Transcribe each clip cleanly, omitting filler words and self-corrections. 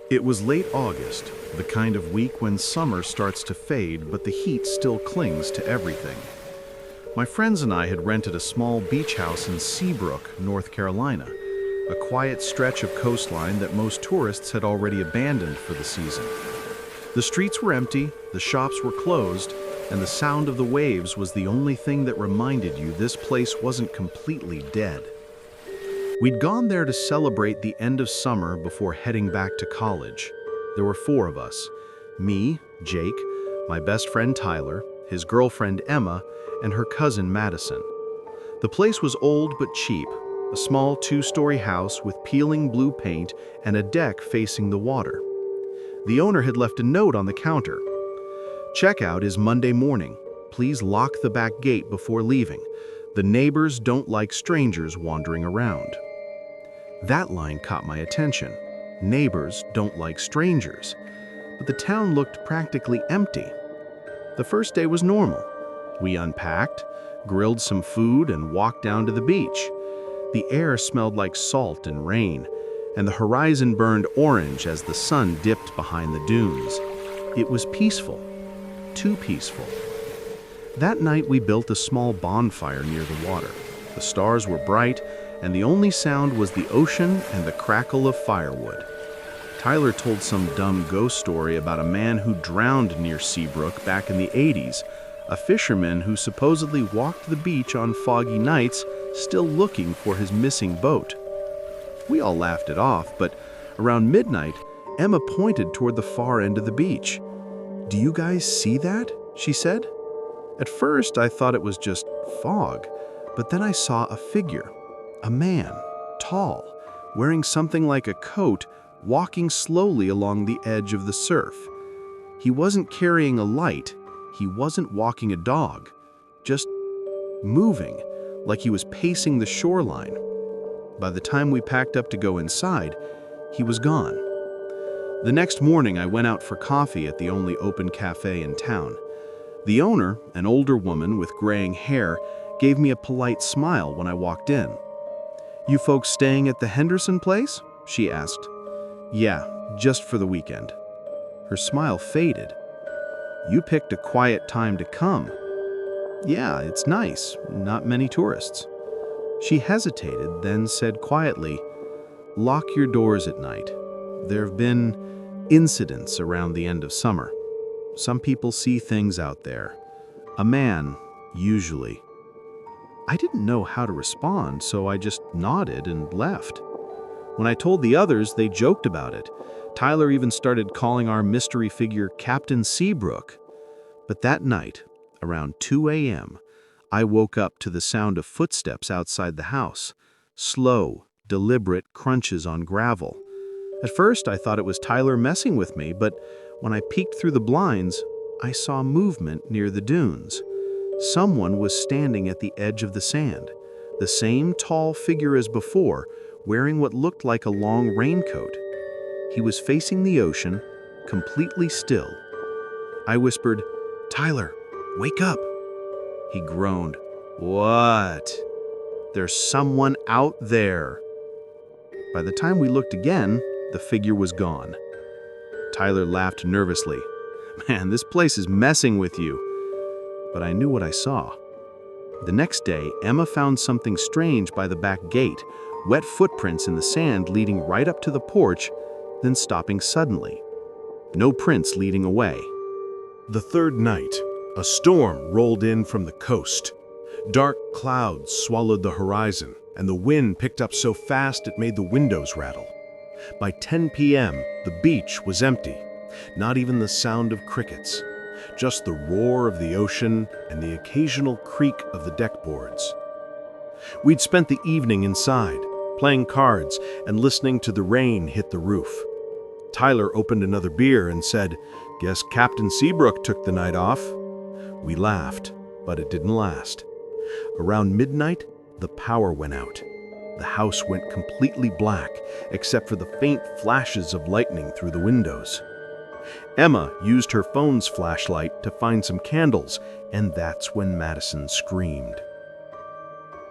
It was late August, the kind of week when summer starts to fade, but the heat still clings to everything. My friends and I had rented a small beach house in Seabrook, North Carolina, a quiet stretch of coastline that most tourists had already abandoned for the season. The streets were empty, the shops were closed, and the sound of the waves was the only thing that reminded you this place wasn't completely dead. We'd gone there to celebrate the end of summer before heading back to college. There were 4 of us: me, Jake, my best friend Tyler, his girlfriend Emma, and her cousin Madison. The place was old but cheap, a small 2-story house with peeling blue paint and a deck facing the water. The owner had left a note on the counter. "Checkout is Monday morning. Please lock the back gate before leaving. The neighbors don't like strangers wandering around." That line caught my attention. Neighbors don't like strangers. But the town looked practically empty. The first day was normal. We unpacked, grilled some food, and walked down to the beach. The air smelled like salt and rain, and the horizon burned orange as the sun dipped behind the dunes. It was peaceful. Too peaceful. That night we built a small bonfire near the water. The stars were bright, and the only sound was the ocean and the crackle of firewood. Tyler told some dumb ghost story about a man who drowned near Seabrook back in the 80s, a fisherman who supposedly walked the beach on foggy nights, still looking for his missing boat. We all laughed it off, but around midnight, Emma pointed toward the far end of the beach. "Do you guys see that?" she said. At first, I thought it was just fog, but then I saw a figure. A man, tall, wearing something like a coat, walking slowly along the edge of the surf. He wasn't carrying a light, he wasn't walking a dog, just moving, like he was pacing the shoreline. By the time we packed up to go inside, he was gone. The next morning, I went out for coffee at the only open cafe in town. The owner, an older woman with graying hair, gave me a polite smile when I walked in. "You folks staying at the Henderson place?" she asked. "Yeah, just for the weekend." Her smile faded. "You picked a quiet time to come." "Yeah, it's nice. Not many tourists." She hesitated, then said quietly, "Lock your doors at night. There have been incidents around the end of summer. Some people see things out there. A man, usually." I didn't know how to respond, so I just nodded and left. When I told the others, they joked about it. Tyler even started calling our mystery figure Captain Seabrook. But that night, around 2 a.m., I woke up to the sound of footsteps outside the house. Slow, deliberate crunches on gravel. At first, I thought it was Tyler messing with me, but when I peeked through the blinds, I saw movement near the dunes. Someone was standing at the edge of the sand, the same tall figure as before, wearing what looked like a long raincoat. He was facing the ocean, completely still. I whispered, "Tyler, wake up." He groaned, "What?" "There's someone out there." By the time we looked again, the figure was gone. Tyler laughed nervously. "Man, this place is messing with you." But I knew what I saw. The next day, Emma found something strange by the back gate, wet footprints in the sand leading right up to the porch, then stopping suddenly. No prints leading away. The third night, a storm rolled in from the coast. Dark clouds swallowed the horizon, and the wind picked up so fast it made the windows rattle. By 10 p.m., the beach was empty, not even the sound of crickets, just the roar of the ocean and the occasional creak of the deck boards. We'd spent the evening inside, playing cards and listening to the rain hit the roof. Tyler opened another beer and said, "Guess Captain Seabrook took the night off." We laughed, but it didn't last. Around midnight, the power went out. The house went completely black, except for the faint flashes of lightning through the windows. Emma used her phone's flashlight to find some candles, and that's when Madison screamed.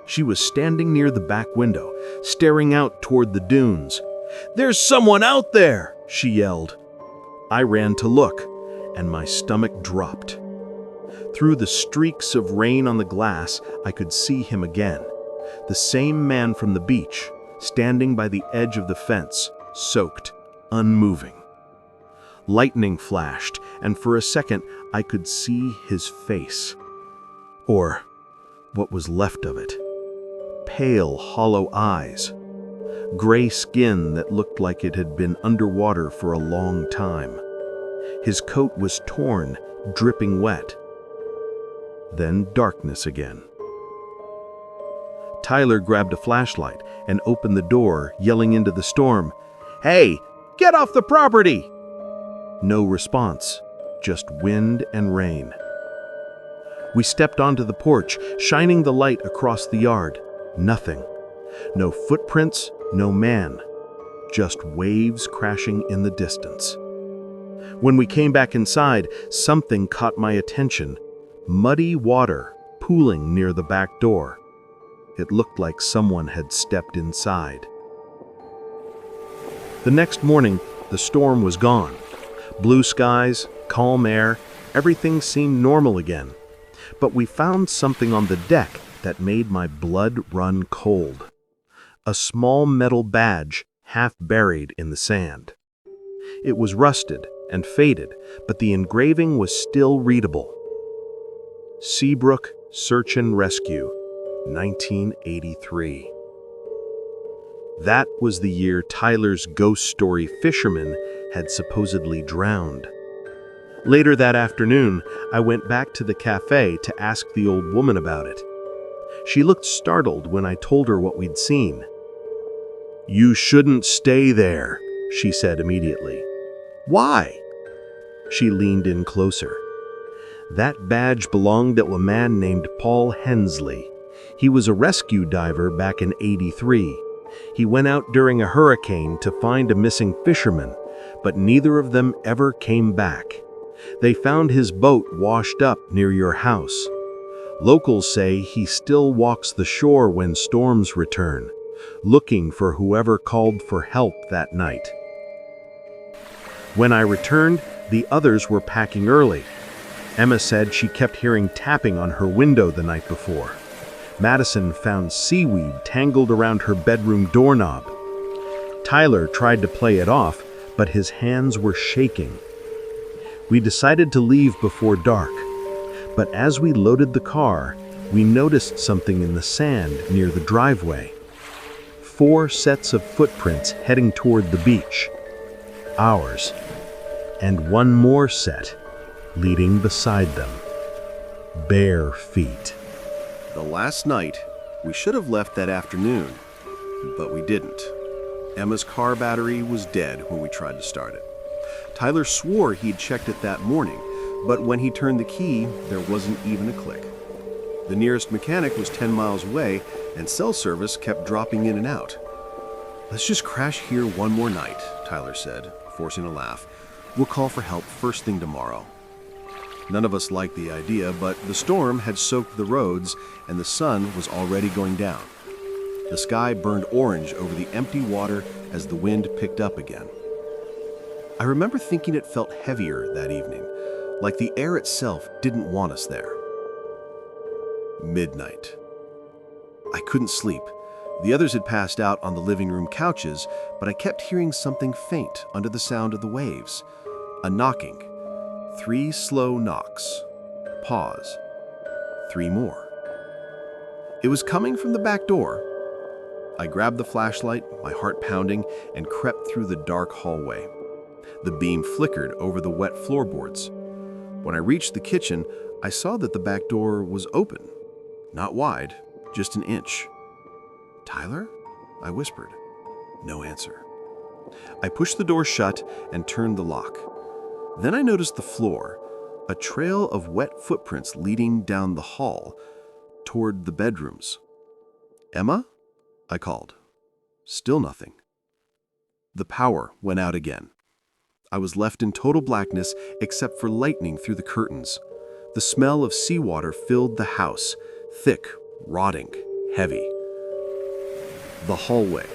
She was standing near the back window, staring out toward the dunes. "There's someone out there!" she yelled. I ran to look, and my stomach dropped. Through the streaks of rain on the glass, I could see him again. The same man from the beach, standing by the edge of the fence, soaked, unmoving. Lightning flashed, and for a second I could see his face. Or what was left of it. Pale, hollow eyes. Gray skin that looked like it had been underwater for a long time. His coat was torn, dripping wet. Then darkness again. Tyler grabbed a flashlight and opened the door, yelling into the storm, "Hey, get off the property!" No response, just wind and rain. We stepped onto the porch, shining the light across the yard. Nothing. No footprints, no man. Just waves crashing in the distance. When we came back inside, something caught my attention. Muddy water pooling near the back door. It looked like someone had stepped inside. The next morning, the storm was gone. Blue skies, calm air, everything seemed normal again. But we found something on the deck that made my blood run cold. A small metal badge half buried in the sand. It was rusted and faded, but the engraving was still readable. Seabrook Search and Rescue, 1983. That was the year Tyler's ghost story fisherman had supposedly drowned. Later that afternoon, I went back to the cafe to ask the old woman about it. She looked startled when I told her what we'd seen. "You shouldn't stay there," she said immediately. "Why?" She leaned in closer. That badge belonged to a man named Paul Hensley. He was a rescue diver back in '83. He went out during a hurricane to find a missing fisherman, but neither of them ever came back. They found his boat washed up near your house. Locals say he still walks the shore when storms return, looking for whoever called for help that night. When I returned, the others were packing early. Emma said she kept hearing tapping on her window the night before. Madison found seaweed tangled around her bedroom doorknob. Tyler tried to play it off, but his hands were shaking. We decided to leave before dark, but as we loaded the car, we noticed something in the sand near the driveway. 4 sets of footprints heading toward the beach. Ours. And one more set leading beside them. Bare feet. The last night, we should have left that afternoon, but we didn't. Emma's car battery was dead when we tried to start it. Tyler swore he'd checked it that morning, but when he turned the key, there wasn't even a click. The nearest mechanic was 10 miles away, and cell service kept dropping in and out. "Let's just crash here one more night," Tyler said, forcing a laugh. "We'll call for help first thing tomorrow." None of us liked the idea, but the storm had soaked the roads, and the sun was already going down. The sky burned orange over the empty water as the wind picked up again. I remember thinking it felt heavier that evening, like the air itself didn't want us there. Midnight. I couldn't sleep. The others had passed out on the living room couches, but I kept hearing something faint under the sound of the waves. A knocking. 3 slow knocks. Pause. 3 more. It was coming from the back door. I grabbed the flashlight, my heart pounding, and crept through the dark hallway. The beam flickered over the wet floorboards. When I reached the kitchen, I saw that the back door was open. Not wide, just an inch. "Tyler?" I whispered. No answer. I pushed the door shut and turned the lock. Then I noticed the floor, a trail of wet footprints leading down the hall toward the bedrooms. "Emma?" I called. Still nothing. The power went out again. I was left in total blackness except for lightning through the curtains. The smell of seawater filled the house, thick, rotting, heavy. The hallway.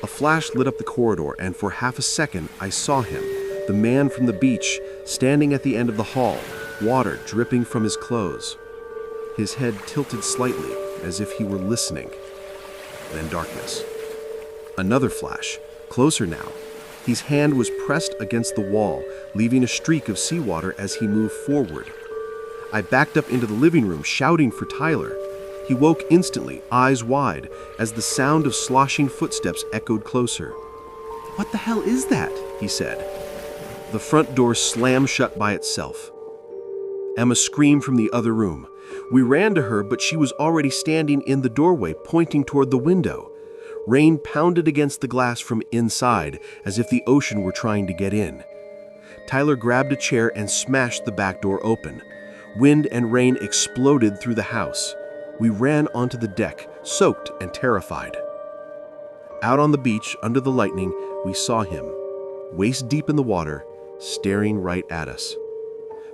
A flash lit up the corridor, and for half a second I saw him, the man from the beach, standing at the end of the hall, water dripping from his clothes. His head tilted slightly, as if he were listening. Then darkness. Another flash, closer now. His hand was pressed against the wall, leaving a streak of seawater as he moved forward. I backed up into the living room, shouting for Tyler. He woke instantly, eyes wide, as the sound of sloshing footsteps echoed closer. "What the hell is that?" he said. The front door slammed shut by itself. Emma screamed from the other room. We ran to her, but she was already standing in the doorway, pointing toward the window. Rain pounded against the glass from inside, as if the ocean were trying to get in. Tyler grabbed a chair and smashed the back door open. Wind and rain exploded through the house. We ran onto the deck, soaked and terrified. Out on the beach, under the lightning, we saw him, waist deep in the water, staring right at us.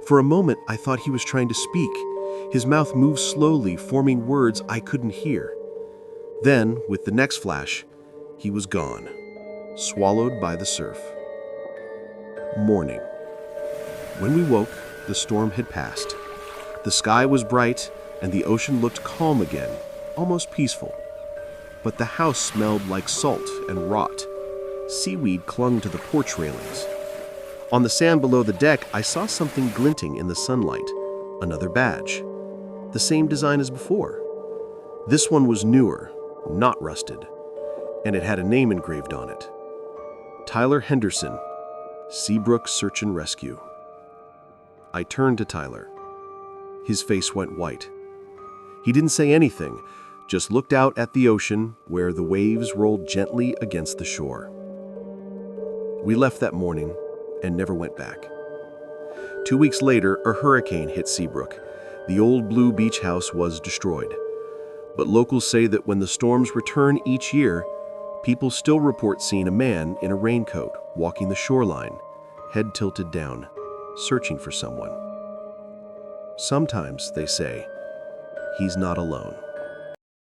For a moment, I thought he was trying to speak. His mouth moved slowly, forming words I couldn't hear. Then, with the next flash, he was gone, swallowed by the surf. Morning. When we woke, the storm had passed. The sky was bright, and the ocean looked calm again, almost peaceful. But the house smelled like salt and rot. Seaweed clung to the porch railings. On the sand below the deck, I saw something glinting in the sunlight. Another badge. The same design as before. This one was newer, not rusted, and it had a name engraved on it. Tyler Henderson, Seabrook Search and Rescue. I turned to Tyler. His face went white. He didn't say anything, just looked out at the ocean where the waves rolled gently against the shore. We left that morning and never went back. 2 weeks later, a hurricane hit Seabrook. The old blue beach house was destroyed. But locals say that when the storms return each year, people still report seeing a man in a raincoat walking the shoreline, head tilted down, searching for someone. Sometimes, they say, he's not alone.